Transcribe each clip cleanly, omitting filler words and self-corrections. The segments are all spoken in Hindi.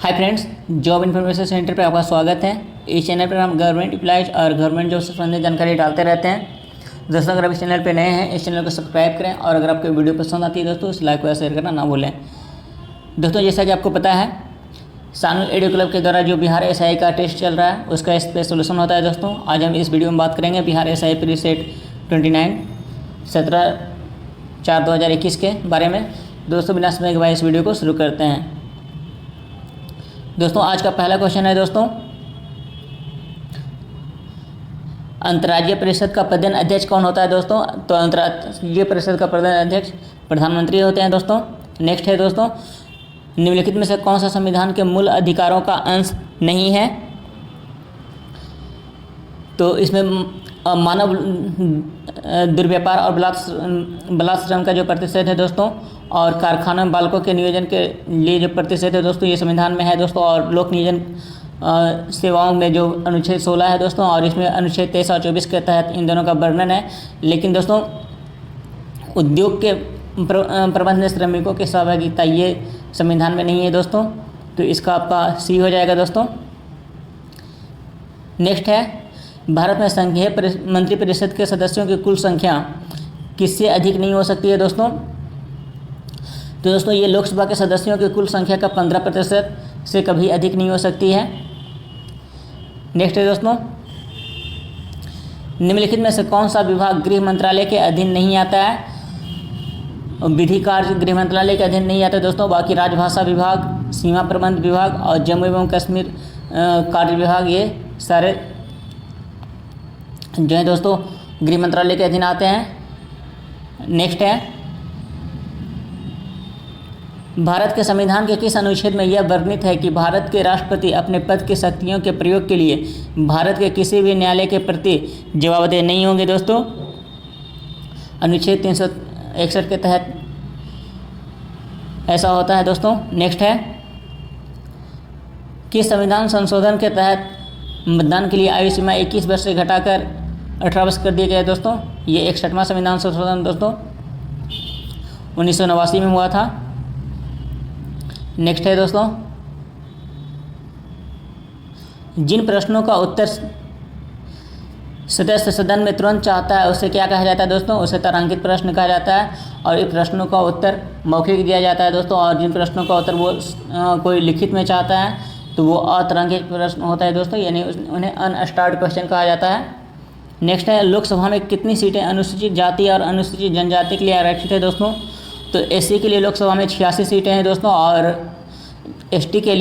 Hi friends, job information centre पर आपका स्वागत है। इस चैनल पर हम गवर्नमेंट एम्प्लॉयज़ और गवर्नमेंट जॉब से संबंधित जानकारी डालते रहते हैं। दोस्तों, अगर आप इस चैनल पर नए हैं, इस चैनल को सब्सक्राइब करें और अगर आपको वीडियो पसंद आती है दोस्तों, इस लाइक व शेयर करना ना भूलें। दोस्तों, जैसा कि आपको पता है, सानू एडू क्लब के द्वारा जो बिहार SI का टेस्ट चल रहा है उसका इस पर सोल्यूशन होता है। दोस्तों, आज हम इस वीडियो में बात करेंगे बिहार SI प्रीसेट 29 17/4/2021 के बारे में। दोस्तों, बिना समय गवाए इस वीडियो को शुरू करते हैं। दोस्तों, आज का पहला क्वेश्चन है दोस्तों, अंतर्राज्यीय परिषद का प्रधान अध्यक्ष कौन होता है दोस्तों? तो अंतर्राज्यीय परिषद का प्रधान अध्यक्ष प्रधानमंत्री होते हैं दोस्तों। नेक्स्ट है दोस्तों, निम्नलिखित में से कौन सा संविधान के मूल अधिकारों का अंश नहीं है? तो इसमें मानव दुर्व्यापार और बलात्श्रम का जो प्रतिषेध है दोस्तों, और कारखाना में बालकों के नियोजन के लिए जो प्रतिषेध है दोस्तों, ये संविधान में है दोस्तों। और लोक नियोजन सेवाओं में जो अनुच्छेद 16 है दोस्तों, और इसमें अनुच्छेद 23 और 24 के तहत इन दोनों का वर्णन है। लेकिन दोस्तों, उद्योग के प्रबंध में श्रमिकों की सहभागिता ये संविधान में नहीं है दोस्तों, तो इसका आपका सी हो जाएगा दोस्तों। नेक्स्ट है, भारत में संघीय मंत्रिपरिषद के सदस्यों की कुल संख्या किससे अधिक नहीं हो सकती है दोस्तों? तो दोस्तों, ये लोकसभा के सदस्यों की कुल संख्या का 15% से कभी अधिक नहीं हो सकती है। नेक्स्ट है दोस्तों, निम्नलिखित में से कौन सा विभाग गृह मंत्रालय के अधीन नहीं आता है? विधि कार्य गृह मंत्रालय के अधीन नहीं आता है दोस्तों। बाकी राजभाषा विभाग, सीमा प्रबंध विभाग और जम्मू एवं कश्मीर कार्य विभाग, ये सारे जो है दोस्तों गृह मंत्रालय के अधीन आते हैं। नेक्स्ट है, भारत के संविधान के किस अनुच्छेद में यह वर्णित है कि भारत के राष्ट्रपति अपने पद की शक्तियों के प्रयोग के लिए भारत के किसी भी न्यायालय के प्रति जवाबदेह नहीं होंगे दोस्तों? अनुच्छेद 361 के तहत ऐसा होता है दोस्तों। नेक्स्ट है, किस संविधान संशोधन के तहत मतदान के लिए आयु सीमा 21 वर्ष से घटाकर 18 वर्ष कर दिया गया है दोस्तों? ये 61वां संविधान संशोधन दोस्तों 1989 में हुआ था। नेक्स्ट है दोस्तों, जिन प्रश्नों का उत्तर सदस्य सदन में तुरंत चाहता है उसे क्या कहा जाता है दोस्तों? उसे तारांकित प्रश्न कहा जाता है। और इन प्रश्नों का उत्तर मौखिक दिया जाता है दोस्तों। और जिन प्रश्नों का उत्तर वो कोई लिखित में चाहता है तो वो अतारांकित प्रश्न होता है दोस्तों, यानी उन्हें अनस्टार्ड क्वेश्चन कहा जाता है। नेक्स्ट है, लोकसभा में कितनी सीटें अनुसूचित जाति और अनुसूचित जनजाति के लिए आरक्षित है दोस्तों? तो SC के लिए लोकसभा में 86 सीटें हैं दोस्तों, और SC के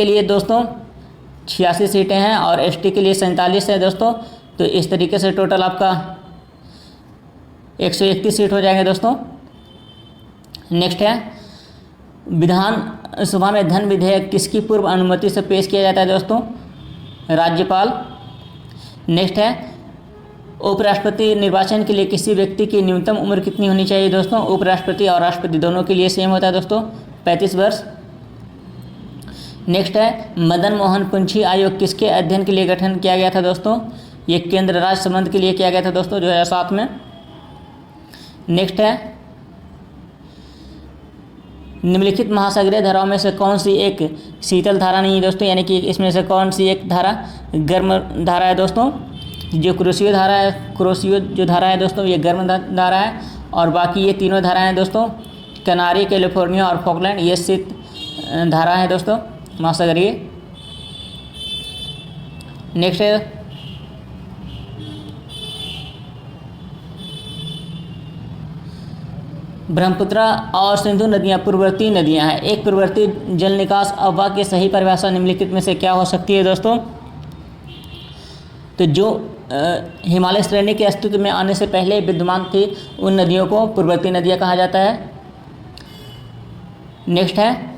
लिए दोस्तों 86 सीटें हैं और ST के लिए 47 है दोस्तों। तो इस तरीके से टोटल आपका 131 सीट हो जाएंगे दोस्तों। नेक्स्ट है, विधानसभा में धन विधेयक किसकी पूर्व अनुमति से पेश किया जाता है दोस्तों? राज्यपाल। नेक्स्ट है, उपराष्ट्रपति निर्वाचन के लिए किसी व्यक्ति की न्यूनतम उम्र कितनी होनी चाहिए दोस्तों? उपराष्ट्रपति और राष्ट्रपति दोनों के लिए सेम होता है दोस्तों, 35 वर्ष। नेक्स्ट है, मदन मोहन पुंछी आयोग किसके अध्ययन के लिए गठन किया गया था दोस्तों? ये केंद्र राज्य संबंध के लिए किया गया था दोस्तों 2007 में। नेक्स्ट है, निम्नलिखित महासागरीय धाराओं में से कौन सी एक शीतल धारा नहीं है दोस्तों? यानी कि इसमें से कौन सी एक धारा गर्म धारा है दोस्तों? जो क्रोशियो धारा है, क्रोशियो जो धारा है दोस्तों, ये गर्म धारा है। और बाकी ये तीनों धाराएं हैं दोस्तों, कनारी, कैलिफोर्निया और फॉकलैंड, ये शीत धारा है दोस्तों महासागरीय। नेक्स्ट है, ब्रह्मपुत्र और सिंधु नदियां पूर्ववर्ती नदियां हैं। एक पूर्ववर्ती जल निकास अफवाह की सही परिभाषा निम्नलिखित में से क्या हो सकती है दोस्तों? तो जो हिमालय श्रेणी के अस्तित्व में आने से पहले विद्यमान थी उन नदियों को पूर्ववर्ती नदियां कहा जाता है। नेक्स्ट है,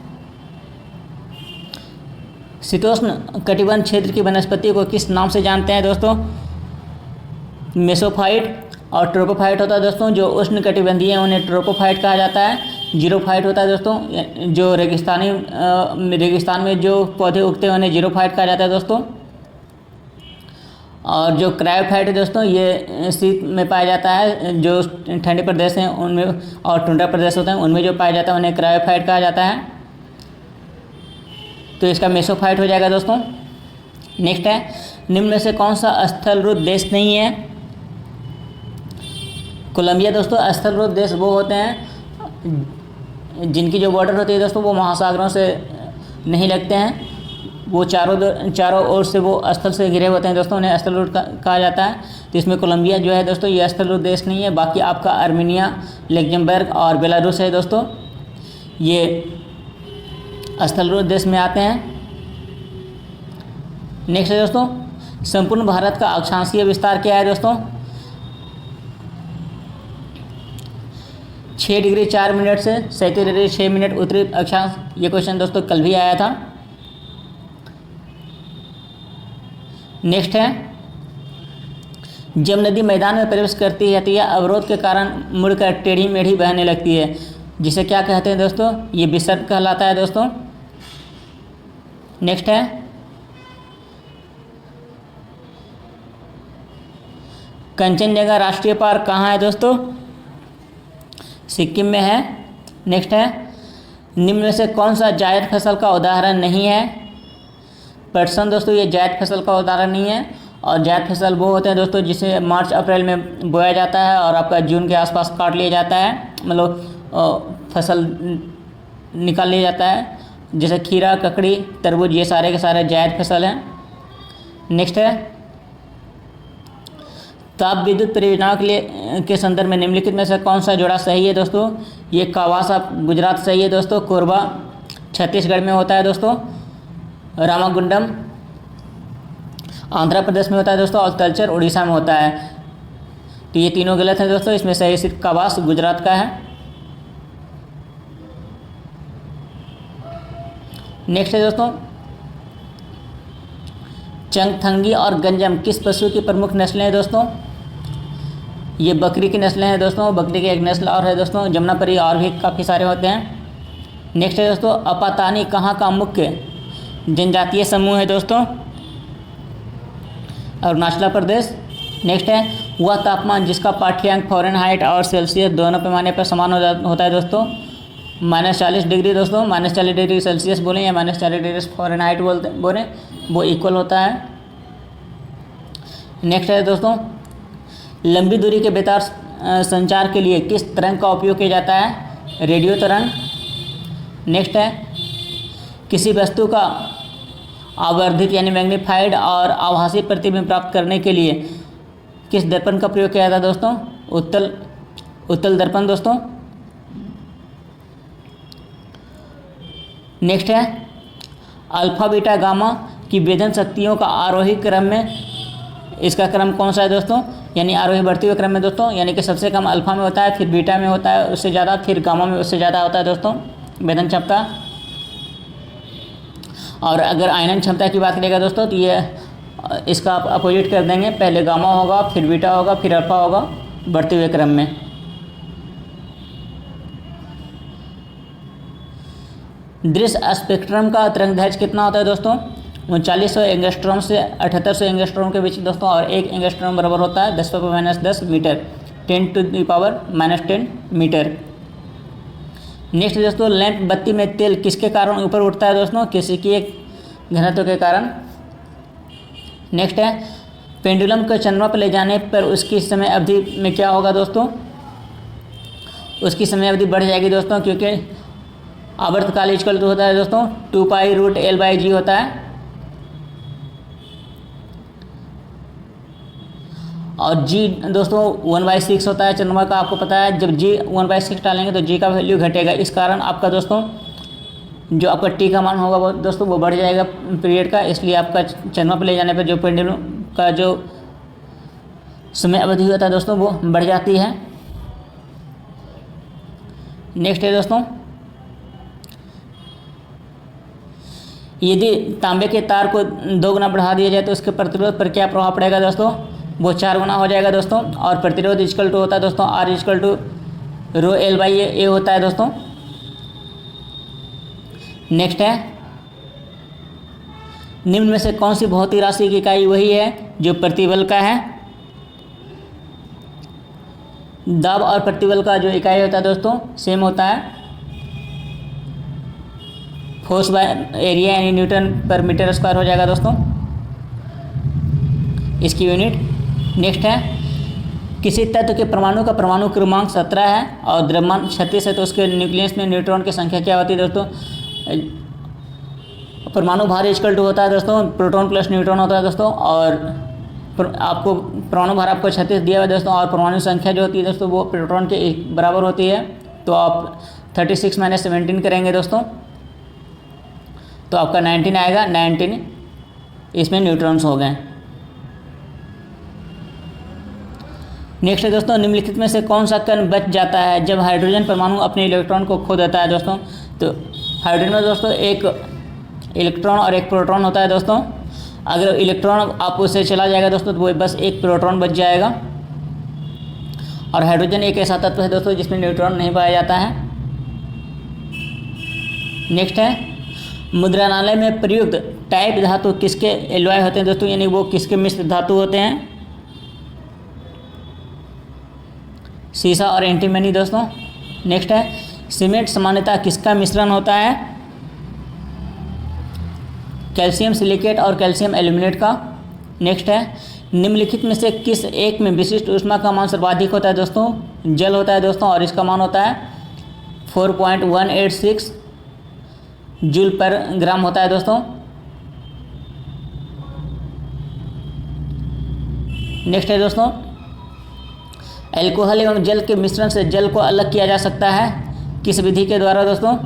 शीतोष्ण कटिबंध क्षेत्र की वनस्पति को किस नाम से जानते हैं दोस्तों? मेसोफाइट और ट्रोपोफाइट होता है दोस्तों। जो उष्ण कटिबंधीय हैं उन्हें ट्रोपोफाइट कहा जाता है। जीरोफाइट होता है दोस्तों, जो रेगिस्तान में जो पौधे उगते हैं उन्हें जीरोफाइट कहा जाता है दोस्तों। और जो क्रायोफाइट है दोस्तों, ये शीत में पाया जाता है। जो ठंडे प्रदेश हैं उनमें और टुंड्रा प्रदेश होते हैं उनमें जो पाया जाता है उन्हें क्रायोफाइट कहा जाता है। तो इसका मेसोफाइट हो जाएगा दोस्तों। नेक्स्ट है, निम्न में से कौन सा स्थलरूप देश नहीं है? कोलंबिया दोस्तों स्थलरूप देश वो होते हैं जिनकी जो बॉर्डर होती है दोस्तों वो महासागरों से नहीं लगते हैं, वो चारों ओर से वो स्थल से घिरे होते हैं दोस्तों, उन्हें स्थलरूप कहा जाता है। तो इसमें कोलंबिया जो है दोस्तों ये स्थलरूप देश नहीं है। बाकी आपका आर्मेनिया, लग्जमबर्ग और बेलारूस है दोस्तों, ये स्थलरूप देश में आते हैं। नेक्स्ट है दोस्तों, संपूर्ण भारत का अक्षांशीय विस्तार क्या है दोस्तों? 6 डिग्री 4 मिनट से 37 डिग्री 6 मिनट उत्तरी अक्षांश। ये क्वेश्चन दोस्तों कल भी आया था। नेक्स्ट है, जब नदी मैदान में प्रवेश करती है तो यह अवरोध के कारण मुड़कर टेढ़ी मेढ़ी बहने लगती है, जिसे क्या कहते हैं दोस्तों? ये विसर्ग कहलाता है दोस्तों। नेक्स्ट है, कंचनजंगा राष्ट्रीय पार्क कहाँ है दोस्तों? सिक्किम में है। नेक्स्ट है, निम्न में से कौन सा जायद फसल का उदाहरण नहीं है? पटसन दोस्तों ये जायद फसल का उदाहरण नहीं है। और जायद फसल वो होते हैं दोस्तों जिसे मार्च अप्रैल में बोया जाता है और आपका जून के आसपास काट लिया जाता है, मतलब फसल निकाल लिया जाता है। जैसे खीरा, ककड़ी, तरबूज, ये सारे के सारे जायद फसल हैं। नेक्स्ट है, ताप विद्युत परियोजनाओं के लिए के संदर्भ में निम्नलिखित में से कौन सा जोड़ा सही है दोस्तों? ये कावासा गुजरात सही है दोस्तों, कोरबा छत्तीसगढ़ में होता है दोस्तों, रामागुंडम आंध्र प्रदेश में होता है दोस्तों, और तलचर उड़ीसा में होता है। तो ये तीनों गलत हैं दोस्तों, इसमें सही सिर्फ कावास गुजरात का है। नेक्स्ट है दोस्तों, चंगथंगी और गंजम किस पशु की प्रमुख नस्लें हैं दोस्तों? ये बकरी की नस्लें हैं दोस्तों। बकरी की एक नस्ल और है दोस्तों जमुनापरी, और भी काफ़ी सारे होते हैं। नेक्स्ट है दोस्तों, अपातानी कहाँ का मुख्य जनजातीय समूह है दोस्तों? अरुणाचल प्रदेश। नेक्स्ट है, वह तापमान जिसका पाठ्यांक फ़ारेनहाइट और सेल्सियस दोनों पैमाने पर समान होता है दोस्तों? -40 डिग्री दोस्तों, -40 डिग्री सेल्सियस बोलें या -40 डिग्री फ़ारेनहाइट बोलें, वो इक्वल होता है। नेक्स्ट है दोस्तों, लंबी दूरी के बेतार संचार के लिए किस तरंग का उपयोग किया जाता है? रेडियो तरंग। नेक्स्ट है, किसी वस्तु का आवर्धित यानी मैग्नीफाइड और आभासी प्रतिबिंब प्राप्त करने के लिए किस दर्पण का प्रयोग किया जाता है दोस्तों? उत्तल दर्पण दोस्तों। नेक्स्ट है, अल्फा बीटा गामा की वेधन शक्तियों का आरोही क्रम में इसका क्रम कौन सा है दोस्तों? यानी आरोही बढ़ते हुए क्रम में दोस्तों, यानी कि सबसे कम अल्फा में होता है, फिर बीटा में होता है उससे ज़्यादा, फिर गामा में उससे ज़्यादा होता है दोस्तों वेधन क्षमता। और अगर आयनन क्षमता की बात करेगा दोस्तों तो ये इसका आप अपोजिट कर देंगे, पहले गामा होगा, फिर बीटा होगा, फिर अल्फा होगा बढ़ते हुए क्रम में। दृश्य स्पेक्ट्रम का तरंगदैर्घ्य कितना होता है दोस्तों? 3900 एंगस्ट्रॉम से 7800 एंगस्ट्रॉम के बीच दोस्तों, और 1 एंगस्ट्रॉम बराबर होता है 10⁻10 मीटर, 10⁻10 मीटर। नेक्स्ट दोस्तों, लैंप बत्ती में तेल किसके कारण ऊपर उठता है दोस्तों? किसी की एक घनत्व के कारण। नेक्स्ट है, पेंडुलम को चंद्रमा पर ले जाने पर उसकी समय अवधि में क्या होगा दोस्तों? उसकी समय अवधि बढ़ जाएगी दोस्तों, क्योंकि आवर्तकाल इक्वल टू होता है दोस्तों 2π√L/g होता है। और g दोस्तों 1/6 होता है चंद्रमा का, आपको पता है। जब g 1/6 डालेंगे तो g का वैल्यू घटेगा, इस कारण आपका दोस्तों जो आपका t का मान होगा वो दोस्तों वो बढ़ जाएगा पीरियड का, इसलिए आपका चंद्रमा पर ले जाने पर जो पेंडुलम का जो समय अवधि होता है दोस्तों वो बढ़ जाती है। नेक्स्ट है दोस्तों, यदि तांबे के तार को 2 गुना बढ़ा दिया जाए तो उसके प्रतिरोध पर क्या प्रभाव पड़ेगा दोस्तों? वो 4 गुना हो जाएगा दोस्तों। और प्रतिरोध इक्वल टू होता है दोस्तों R इक्वल टू ρL/A होता है दोस्तों। नेक्स्ट है, निम्न में से कौन सी भौतिक राशि की इकाई वही है जो प्रतिबल का है? दाब और प्रतिबल का जो इकाई होता है दोस्तों सेम होता है, फोर्स बाय एरिया यानी न्यूटन पर मीटर स्क्वायर हो जाएगा दोस्तों इसकी यूनिट। नेक्स्ट है, किसी तत्व के परमाणु का परमाणु क्रमांक 17 है और द्रव्यमान 36 है, तो उसके न्यूक्लियस में न्यूट्रॉन की संख्या क्या होती है दोस्तों? परमाणु भार इक्वल टू होता है दोस्तों प्रोटॉन प्लस न्यूट्रॉन होता है दोस्तों, और आपको परमाणु भार आपको 36 दिया हुआ है दोस्तों, और परमाणु संख्या जो होती है दोस्तों वो प्रोटॉन के बराबर होती है। तो आप 36 - 17 करेंगे दोस्तों तो आपका 19 आएगा। 19 इसमें न्यूट्रॉन्स हो गए। नेक्स्ट है दोस्तों, निम्नलिखित में से कौन सा कण बच जाता है जब हाइड्रोजन परमाणु अपने इलेक्ट्रॉन को खो देता है दोस्तों? तो हाइड्रोजन में दोस्तों एक इलेक्ट्रॉन और एक प्रोटॉन होता है दोस्तों। अगर इलेक्ट्रॉन आप उससे चला जाएगा दोस्तों तो वो बस एक प्रोटॉन बच जाएगा। और हाइड्रोजन एक ऐसा तत्व है दोस्तों जिसमें न्यूट्रॉन नहीं पाया जाता है। नेक्स्ट है, मुद्रणालय में प्रयुक्त टाइप धातु किसके एलॉय होते हैं दोस्तों, यानी वो किसके मिश्र धातु होते हैं? सीसा और एंटीमनी दोस्तों। नेक्स्ट है, सीमेंट सामान्यतः किसका मिश्रण होता है? कैल्शियम सिलिकेट और कैल्शियम एल्यूमिनेट का। नेक्स्ट है, निम्नलिखित में से किस एक में विशिष्ट ऊष्मा का मान सर्वाधिक होता है दोस्तों? जल होता है दोस्तों, और इसका मान होता है 4.186 जूल पर ग्राम होता है दोस्तों। नेक्स्ट है दोस्तों, अल्कोहल एवं जल के मिश्रण से जल को अलग किया जा सकता है किस विधि के द्वारा दोस्तों?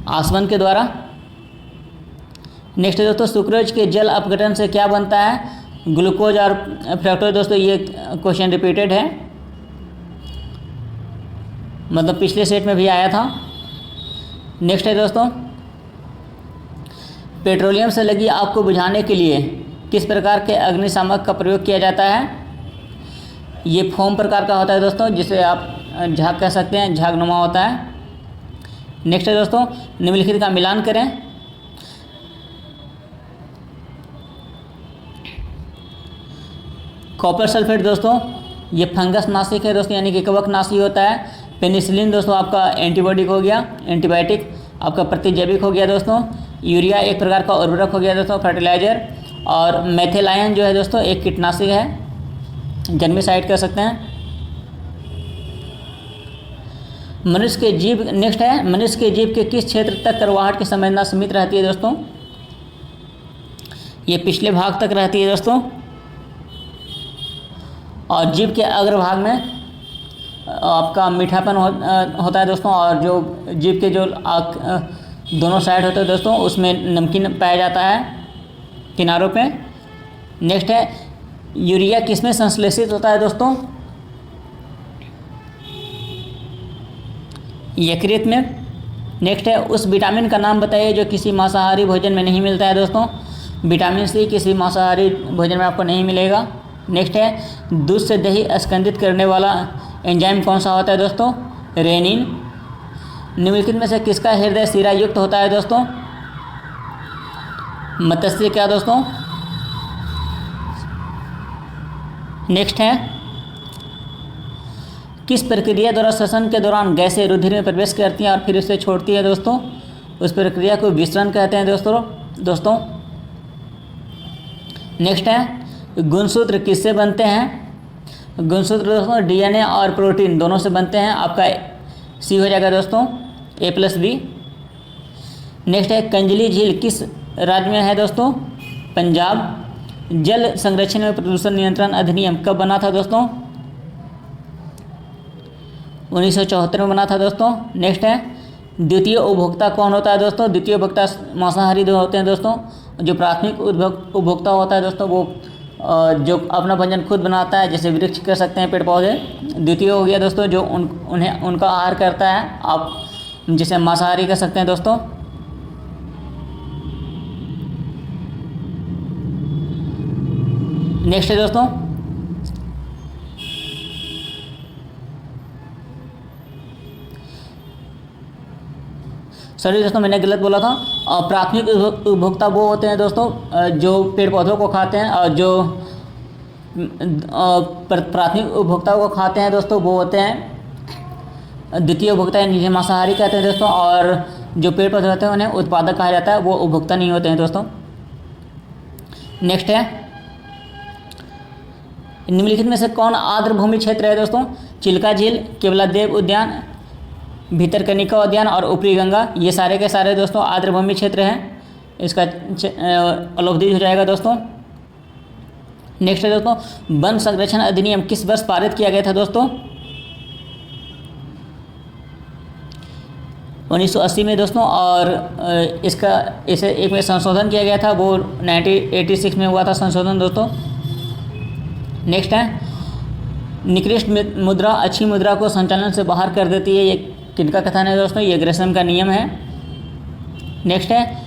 आसवन के द्वारा। नेक्स्ट है दोस्तों, सुक्रोज के जल अपघटन से क्या बनता है? ग्लूकोज और फ्रक्टोज दोस्तों। ये क्वेश्चन रिपीटेड है, मतलब पिछले सेट में भी आया था। नेक्स्ट है दोस्तों, पेट्रोलियम से लगी आग को बुझाने के लिए किस प्रकार के अग्निशामक का प्रयोग किया जाता है? ये फोम प्रकार का होता है दोस्तों, जिसे आप झाग कह सकते हैं, झागनुमा होता है। नेक्स्ट है दोस्तों, निम्नलिखित का मिलान करें। कॉपर सल्फेट दोस्तों ये फंगस नाशिक है दोस्तों, यानी कि कवक नाशी होता है। पेनिसिलिन दोस्तों आपका एंटीबॉडिक हो गया, एंटीबायोटिक आपका प्रतिजैविक हो गया दोस्तों। यूरिया एक प्रकार का उर्वरक हो गया दोस्तों, फर्टिलाइजर। और मेथिलायन जो है दोस्तों एक कीटनाशक है, जर्मिसाइड कर सकते हैं। मनुष्य के जीव। नेक्स्ट है, मनुष्य के जीव के किस क्षेत्र तक करवाहट की संवेदना सीमित रहती है दोस्तों? ये पिछले भाग तक रहती है दोस्तों, और जीभ के अग्रभाग में आपका मीठापन होता है दोस्तों, और जो जीभ के जो दोनों साइड होते हैं दोस्तों उसमें नमकीन पाया जाता है किनारों पे। नेक्स्ट है, यूरिया किसमें संश्लेषित होता है दोस्तों? यकृत में। नेक्स्ट है, उस विटामिन का नाम बताइए जो किसी मांसाहारी भोजन में नहीं मिलता है दोस्तों। विटामिन सी किसी मांसाहारी भोजन में आपको नहीं मिलेगा। नेक्स्ट है, दूध से दही स्कंदित करने वाला एंजाइम कौन सा होता है दोस्तों? रेनिन। निम्नलिखित में से किसका हृदय सिरा युक्त होता है दोस्तों? मत्स्य क्या दोस्तों? नेक्स्ट है, किस प्रक्रिया द्वारा श्वसन के दौरान गैसें रुधिर में प्रवेश करती हैं और फिर उसे छोड़ती है दोस्तों? उस प्रक्रिया को विसरण कहते हैं दोस्तों। नेक्स्ट है, गुणसूत्र किससे बनते हैं? गुणसूत्र दोस्तों डीएनए और प्रोटीन दोनों से बनते हैं। आपका सी हो जाएगा दोस्तों, A+B। नेक्स्ट है, कंजली झील किस राज्य में है दोस्तों? पंजाब। जल संरक्षण में प्रदूषण नियंत्रण अधिनियम कब बना था दोस्तों? 1974 में बना था दोस्तों। नेक्स्ट है, द्वितीय उपभोक्ता कौन होता है दोस्तों? द्वितीय उपभोक्ता मांसाहारी जो होते हैं दोस्तों। जो प्राथमिक उपभोक्ता होता है दोस्तों वो जो अपना भोजन खुद बनाता है, जैसे वृक्ष कर सकते हैं, पेड़ पौधे। द्वितीय हो गया दोस्तों जो उनका आहार करता है, आप जिसे मांसाहारी कह सकते हैं दोस्तों। नेक्स्ट है दोस्तों, सॉरी दोस्तों मैंने गलत बोला था। और प्राथमिक उपभोक्ता वो होते हैं दोस्तों जो पेड़ पौधों को खाते हैं, और जो प्राथमिक उपभोक्ता को खाते हैं दोस्तों वो होते हैं द्वितीय उपभोक्ता, जिन्हें मांसाहारी कहते हैं दोस्तों। और जो पेड़ पौधे होते हैं उन्हें उत्पादक कहा जाता है, वो उपभोक्ता नहीं होते हैं दोस्तों। नेक्स्ट है, निम्नलिखित में से कौन आर्द्र भूमि क्षेत्र है दोस्तों? चिल्का झील, केवलादेव उद्यान, भीतरकनिका उद्यान और ऊपरी गंगा, ये सारे के सारे दोस्तों आर्द्र भूमि क्षेत्र हैं। इसका अलोपदीज हो जाएगा दोस्तों। नेक्स्ट है दोस्तों, वन संरक्षण अधिनियम किस वर्ष पारित किया गया था दोस्तों? 1980 में दोस्तों। और इसे एक में संशोधन किया गया था, वो 1986 में हुआ था संशोधन दोस्तों। नेक्स्ट है, निकृष्ट मुद्रा अच्छी मुद्रा को संचालन से बाहर कर देती है, ये किनका कथन है दोस्तों? ये ग्रेसम का नियम है। नेक्स्ट है,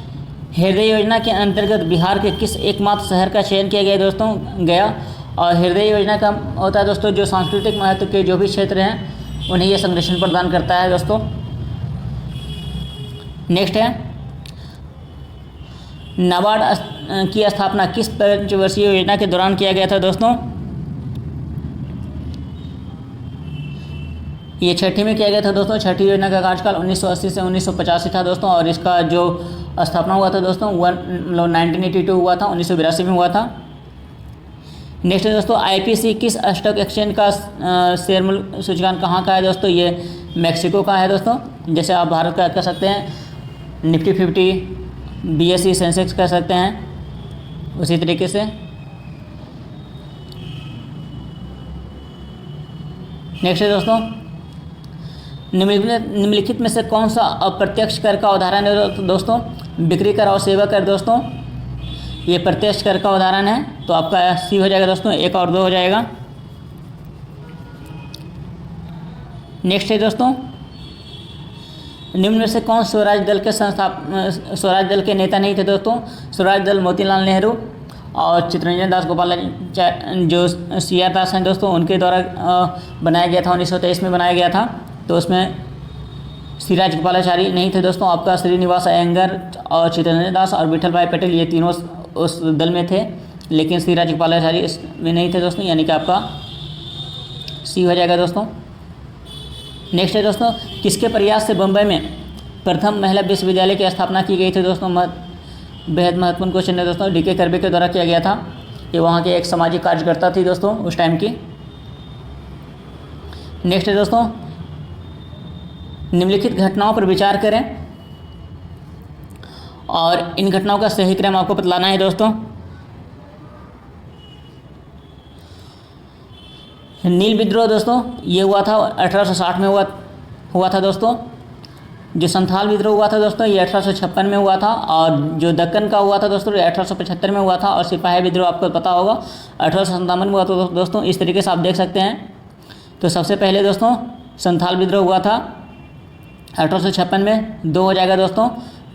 हृदय योजना के अंतर्गत बिहार के किस एकमात्र शहर का चयन किया गया दोस्तों? गया। और हृदय योजना का होता है दोस्तों जो सांस्कृतिक महत्व के जो भी क्षेत्र हैं उन्हें यह संरक्षण प्रदान करता है दोस्तों। नेक्स्ट है, नाबार्ड की स्थापना किस पंचवर्षीय योजना के दौरान किया गया था दोस्तों? ये छठी में किया गया था दोस्तों। छठी योजना का कार्यकाल 1980 से 1985 था दोस्तों। और इसका जो स्थापना हुआ था दोस्तों 1982 हुआ था, 1982 में हुआ था। नेक्स्ट है दोस्तों, आईपीसी किस स्टॉक एक्सचेंज का शेयर मूल्य सूचकांक कहाँ का है दोस्तों? ये मैक्सिको का है दोस्तों। जैसे आप भारत का कह सकते हैं निफ्टी 50, बीएसई सेंसेक्स कह सकते हैं, उसी तरीके से। नेक्स्ट है दोस्तों, निम्नलिखित में से कौन सा अप्रत्यक्ष कर का उदाहरण है दोस्तों? बिक्री कर और सेवा कर दोस्तों, ये प्रत्यक्ष कर का उदाहरण है। तो आपका सी हो जाएगा दोस्तों, 1 और 2 हो जाएगा। नेक्स्ट है दोस्तों, निम्न में से कौन स्वराज दल के नेता नहीं थे दोस्तों? स्वराज दल मोतीलाल नेहरू और चित्तरंजन दास जो CR दास हैं दोस्तों उनके द्वारा बनाया गया था, 1923 में बनाया गया था। तो उसमें श्री राजगोपालाचारी नहीं थे दोस्तों, आपका श्रीनिवास अयंगर और चित्तरंजन दास और विठल भाई पटेल, ये तीनों उस दल में थे, लेकिन श्री राजगोपालाचारी इसमें नहीं थे दोस्तों, यानी कि आपका सी हो जाएगा दोस्तों। नेक्स्ट है दोस्तों, किसके प्रयास से बम्बई में प्रथम महिला विश्वविद्यालय की स्थापना की गई थी दोस्तों? बेहद महत्वपूर्ण क्वेश्चन है दोस्तों। DK कर्बे के द्वारा किया गया था। ये वहाँ के एक सामाजिक कार्यकर्ता थी दोस्तों उस टाइम की। नेक्स्ट है दोस्तों, निम्नलिखित घटनाओं पर विचार करें और इन घटनाओं का सही क्रम आपको बतलाना है दोस्तों। नील विद्रोह दोस्तों ये हुआ था 1860 में हुआ था दोस्तों। जो संथाल विद्रोह हुआ था दोस्तों ये 1856 में हुआ था। और जो दक्कन का हुआ था दोस्तों ये 1875 में हुआ था। और सिपाही विद्रोह आपको पता होगा 1857 में हुआ था दोस्तों। इस तरीके से आप देख सकते हैं। तो सबसे पहले दोस्तों संथाल विद्रोह हुआ था 1856 में, 2 हो जाएगा दोस्तों।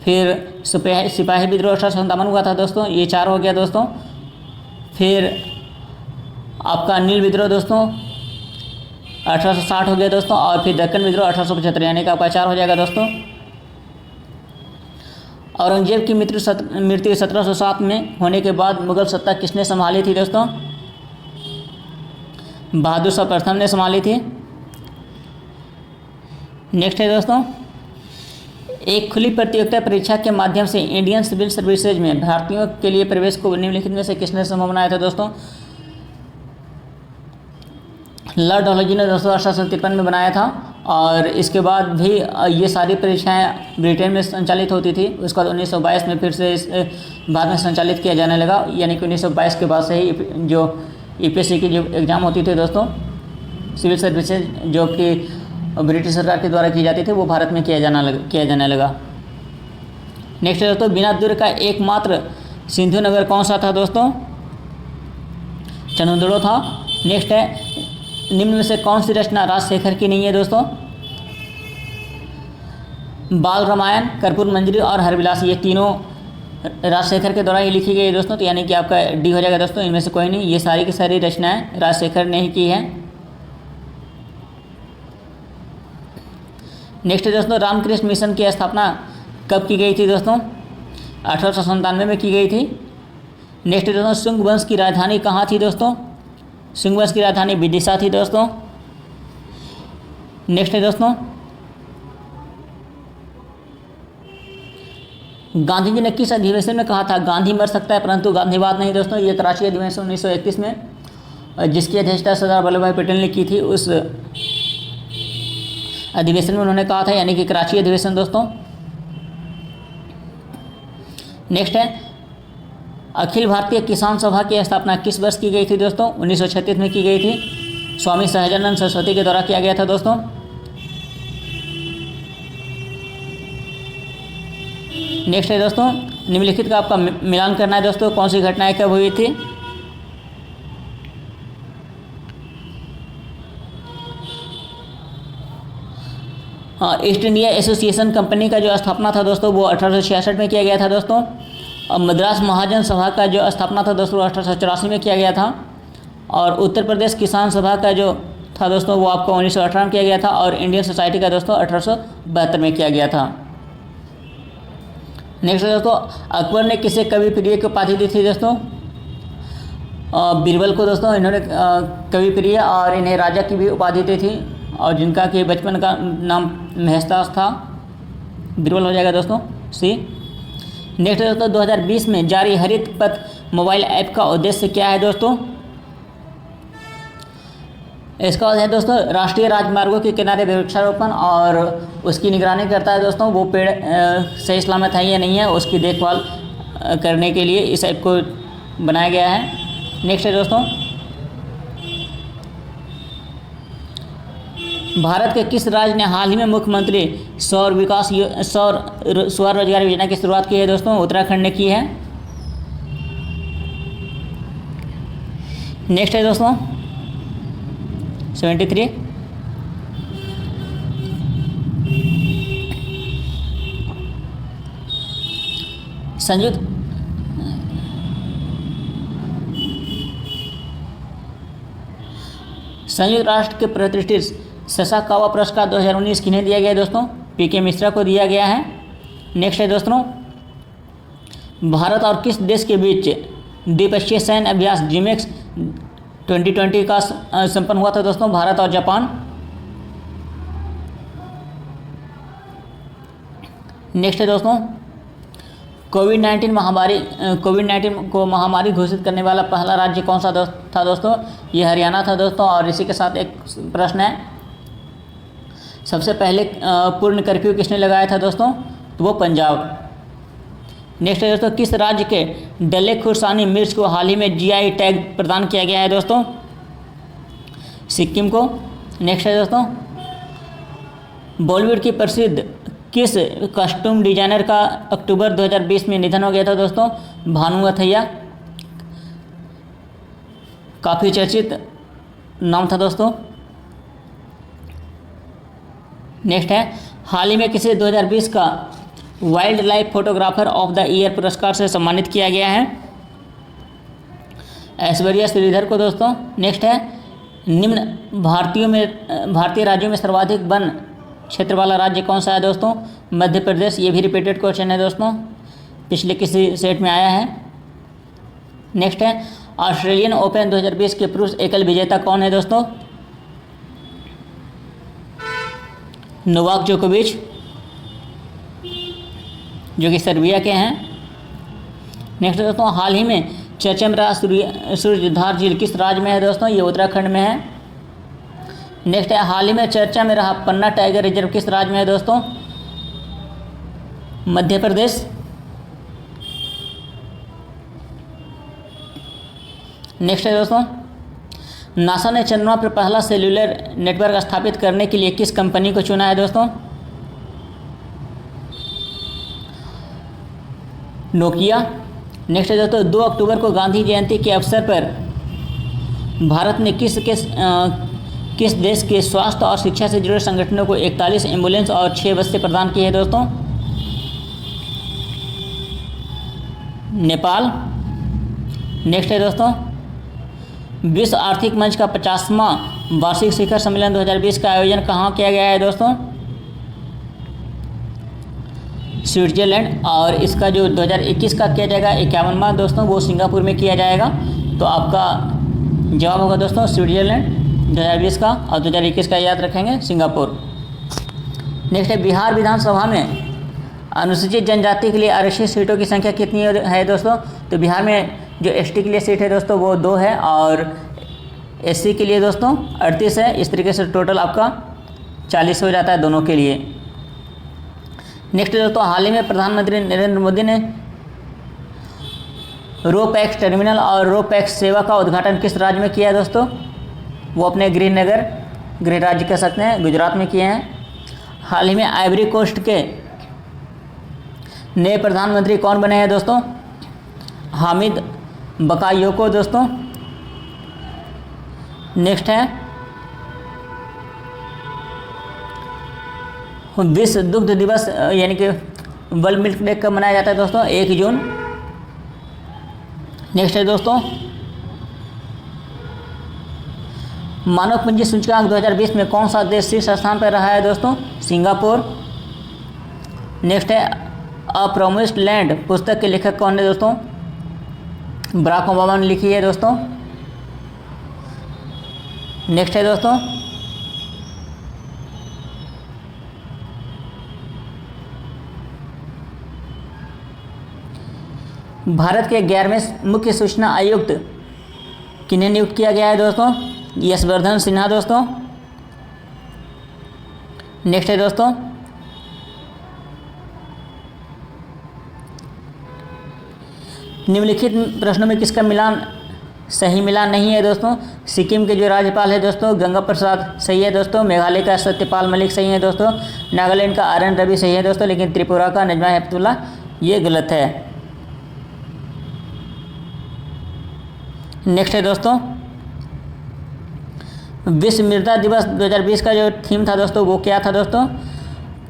फिर सिपाही विद्रोह 1857 हुआ था दोस्तों, ये 4 हो गया दोस्तों। फिर आपका नील विद्रोह दोस्तों 1860 हो गया दोस्तों। और फिर दक्कन विद्रोह 1875, यानी कि आपका 4 हो जाएगा दोस्तों। औरंगजेब की मृत्यु 1707 में होने के बाद मुगल सत्ता किसने संभाली थी दोस्तों? बहादुर शाह प्रथम ने संभाली थी। नेक्स्ट है दोस्तों, एक खुली प्रतियोगिता परीक्षा के माध्यम से इंडियन सिविल सर्विसेज में भारतीयों के लिए प्रवेश को निम्नलिखित में से किसने संभव बनाया था दोस्तों? लॉर्ड डलहौजी ने दोस्तों 1853 में बनाया था। और इसके बाद भी ये सारी परीक्षाएं ब्रिटेन में संचालित होती थी। उसके बाद 1922 में फिर से इस भारत में संचालित किया जाने लगा, यानी कि 1922 के बाद से ही जो UPSC की जो एग्ज़ाम होती थी दोस्तों सिविल सर्विसेज जो कि ब्रिटिश सरकार के द्वारा की जाती थी वो भारत में किया जाने लगा। नेक्स्ट है दोस्तों, बिना दुर्ग का एकमात्र सिंधु नगर कौन सा था दोस्तों? चंदोड़ था। नेक्स्ट है, निम्न में से कौन सी रचना राजशेखर की नहीं है दोस्तों? बाल रामायण, कर्पूर मंजरी और हरविलास, ये तीनों राजशेखर के द्वारा ही लिखी गई है दोस्तों। तो यानी कि आपका डी हो जाएगा दोस्तों, इनमें से कोई नहीं। ये सारी की सारी रचनाएं राजशेखर ने ही की है। नेक्स्ट है दोस्तों, रामकृष्ण मिशन की स्थापना कब की गई थी दोस्तों? 1897 में की गई थी। नेक्स्ट है दोस्तों, शुंग वंश की राजधानी कहाँ थी दोस्तों? शुंग वंश की राजधानी विदिशा थी दोस्तों। नेक्स्ट है दोस्तों, गांधी जी ने किस अधिवेशन में कहा था गांधी मर सकता है परंतु गांधीवाद नहीं दोस्तों? ये कराची अधिवेशन 1931 में, जिसकी अध्यक्षता सरदार वल्लभ भाई पटेल ने की थी, उस अधिवेशन में उन्होंने कहा था, यानी कि कराची अधिवेशन दोस्तों। नेक्स्ट है, अखिल भारतीय किसान सभा की स्थापना किस वर्ष की गई थी दोस्तों? 1936 में की गई थी। स्वामी सहजानंद सरस्वती के द्वारा किया गया था दोस्तों। नेक्स्ट है दोस्तों, निम्नलिखित का आपका मिलान करना है दोस्तों, कौन सी घटनाएं कब हुई थी? ईस्ट इंडिया एसोसिएशन कंपनी का जो स्थापना था दोस्तों वो 1866 में किया गया था दोस्तों। और मद्रास महाजन सभा का जो स्थापना था दोस्तों 1884 में किया गया था। और उत्तर प्रदेश किसान सभा का जो था दोस्तों वो आपको 1918 में किया गया था। और इंडियन सोसाइटी का दोस्तों 1872 में किया गया था। नेक्स्ट दोस्तों, अकबर ने किसे कवि प्रिय की उपाधि दी थी दोस्तों? बीरबल को दोस्तों इन्होंने कवि प्रिय और इन्हें राजा की भी उपाधि दी थी, और जिनका कि बचपन का नाम महस्तास था। बीरबल हो जाएगा दोस्तों सी। नेक्स्ट दोस्तों, 2020 में जारी हरित पथ मोबाइल ऐप का उद्देश्य क्या है दोस्तों? इसका उद्देश्य दोस्तों राष्ट्रीय राजमार्गों के किनारे वृक्षारोपण और उसकी निगरानी करता है दोस्तों, वो पेड़ सही सलामत है या नहीं है उसकी देखभाल करने के लिए इस ऐप को बनाया गया है। नेक्स्ट है दोस्तों, भारत के किस राज्य ने हाल ही में मुख्यमंत्री सौर स्वरोजगार योजना की शुरुआत की है दोस्तों? उत्तराखंड ने की है। नेक्स्ट है दोस्तों 73, संयुक्त राष्ट्र के प्रतिष्ठित ससाकावा पुरस्कार 2019 किन्हें दिया गया है दोस्तों? पीके मिश्रा को दिया गया है। नेक्स्ट है दोस्तों, भारत और किस देश के बीच द्विपक्षीय सैन्य अभ्यास जिमेक्स 2020 का संपन्न हुआ था दोस्तों? भारत और जापान। नेक्स्ट है दोस्तों, कोविड-19 को महामारी घोषित करने वाला पहला राज्य कौन सा था दोस्तों? ये हरियाणा था दोस्तों। और इसी के साथ एक प्रश्न है, सबसे पहले पूर्ण कर्फ्यू किसने लगाया था दोस्तों? तो वो पंजाब। नेक्स्ट है दोस्तों, किस राज्य के डले खुर्सानी मिर्च को हाल ही में जीआई टैग प्रदान किया गया है दोस्तों? सिक्किम को। नेक्स्ट है दोस्तों, बॉलीवुड की प्रसिद्ध किस कॉस्ट्यूम डिजाइनर का अक्टूबर 2020 में निधन हो गया था दोस्तों? भानु अथैया। काफ़ी चर्चित नाम था दोस्तों। नेक्स्ट है, हाल ही में किसे 2020 का wild life photographer of the year पुरस्कार से सम्मानित किया गया है? ऐश्वर्या श्रीधर को दोस्तों। नेक्स्ट है, निम्न भारतीय राज्यों में सर्वाधिक वन क्षेत्र वाला राज्य कौन सा है दोस्तों? मध्य प्रदेश। ये भी रिपीटेड क्वेश्चन है दोस्तों, पिछले किसी सेट में आया है। नेक्स्ट है, ऑस्ट्रेलियन ओपन 2020 के पुरुष एकल विजेता कौन है दोस्तों? नोवाक जोकोविच, जो कि सर्बिया के हैं। नेक्स्ट दोस्तों, हाल ही में चर्चा में रहा सूर्यधार झील किस राज्य में है दोस्तों? ये उत्तराखंड में है। नेक्स्ट है, हाल ही में चर्चा में रहा पन्ना टाइगर रिजर्व किस राज्य में है दोस्तों? मध्य प्रदेश। नेक्स्ट है दोस्तों, नासा ने चंद्रमा पर पहला सेल्यूलर नेटवर्क स्थापित करने के लिए किस कंपनी को चुना है दोस्तों? नोकिया। नेक्स्ट है दोस्तों, 2 अक्टूबर को गांधी जयंती के अवसर पर भारत ने किस देश के स्वास्थ्य और शिक्षा से जुड़े संगठनों को 41 एम्बुलेंस और 6 बसें प्रदान की है दोस्तों? नेपाल। नेक्स्ट है दोस्तों, विश्व आर्थिक मंच का 50वां वार्षिक शिखर सम्मेलन 2020 का आयोजन कहाँ किया गया है दोस्तों? स्विट्ज़रलैंड, और इसका जो 2021 का किया जाएगा 51वां दोस्तों वो सिंगापुर में किया जाएगा। तो आपका जवाब होगा दोस्तों स्विट्ज़रलैंड 2020 का, और 2021 का याद रखेंगे सिंगापुर। नेक्स्ट है बिहार विधानसभा में अनुसूचित जनजाति के लिए आरक्षित सीटों की संख्या कितनी है दोस्तों? तो बिहार में जो एसटी के लिए सीट है दोस्तों वो 2 है, और एससी के लिए दोस्तों 38 है। इस तरीके से टोटल आपका 40 हो जाता है दोनों के लिए। नेक्स्ट दोस्तों, हाल ही में प्रधानमंत्री नरेंद्र मोदी ने रो पैक्स टर्मिनल और रो पैक्स सेवा का उद्घाटन किस राज्य में किया है दोस्तों? वो अपने गृह राज्य कह सकते हैं, गुजरात में किए हैं। हाल ही में आइवरी कोस्ट के नए प्रधानमंत्री कौन बने हैं दोस्तों? हामिद बकायोको दोस्तों। नेक्स्ट है विश्व दुग्ध दिवस यानी कि वर्ल्ड मिल्क डे कब मनाया जाता है दोस्तों? 1 जून। नेक्स्ट है दोस्तों, मानव पूंजी सूचकांक 2020 में कौन सा देश शीर्ष स्थान पर रहा है दोस्तों? सिंगापुर। नेक्स्ट है अ प्रॉमिस्ड लैंड पुस्तक के लेखक कौन है दोस्तों? बराक ओबामा ने लिखी है दोस्तों। नेक्स्ट है दोस्तों, भारत के 11वें मुख्य सूचना आयुक्त किन्हें नियुक्त किया गया है दोस्तों? यशवर्धन सिन्हा दोस्तों। नेक्स्ट है दोस्तों, निम्नलिखित प्रश्नों में किसका मिलान सही मिलान नहीं है दोस्तों? सिक्किम के जो राज्यपाल है दोस्तों गंगा प्रसाद सही है दोस्तों। मेघालय का सत्यपाल मलिक सही है दोस्तों। नागालैंड का आर एन रवि सही है दोस्तों, लेकिन त्रिपुरा का नजमा हेपतुल्ला ये गलत है। नेक्स्ट है दोस्तों, विश्व मृदा दिवस 2020 का जो थीम था दोस्तों वो क्या था दोस्तों?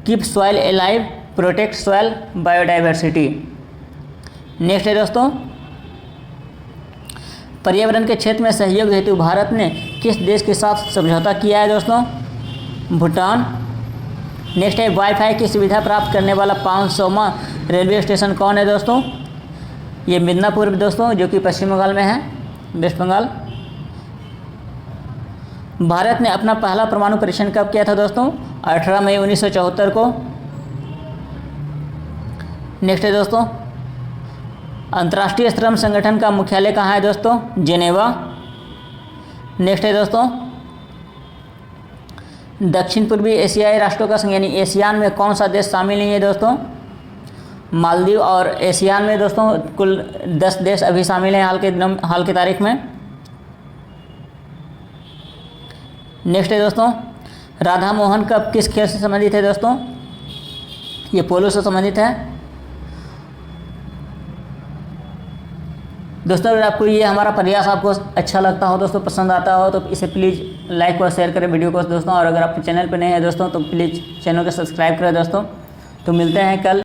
Keep soil alive, protect soil biodiversity. Next है दोस्तों, पर्यावरण के क्षेत्र में सहयोग हेतु भारत ने किस देश के साथ समझौता किया है दोस्तों? भूटान। नेक्स्ट है वाईफाई की सुविधा प्राप्त करने वाला 500वां रेलवे स्टेशन कौन है दोस्तों? ये मिदनापुर दोस्तों, जो कि पश्चिम बंगाल में है, वेस्ट बंगाल। भारत ने अपना पहला परमाणु परीक्षण कब किया था दोस्तों? 18 मई 1974 को। नेक्स्ट है दोस्तों, अंतर्राष्ट्रीय श्रम संगठन का मुख्यालय कहाँ है दोस्तों? जेनेवा। नेक्स्ट है दोस्तों, दक्षिण पूर्वी एशियाई राष्ट्रों का संघ यानी एशियान में कौन सा देश शामिल नहीं है दोस्तों? मालदीव। और एशियान में दोस्तों कुल 10 देश अभी शामिल हैं हाल की तारीख में। नेक्स्ट है दोस्तों, राधा मोहन कप किस खेल से संबंधित है दोस्तों? ये पोलो से संबंधित है दोस्तों। अगर आपको ये हमारा प्रयास आपको अच्छा लगता हो दोस्तों, पसंद आता हो, तो इसे प्लीज़ लाइक और शेयर करें वीडियो को दोस्तों। और अगर आप चैनल पर नए हैं दोस्तों तो प्लीज़ चैनल को सब्सक्राइब करें दोस्तों। तो मिलते हैं कल।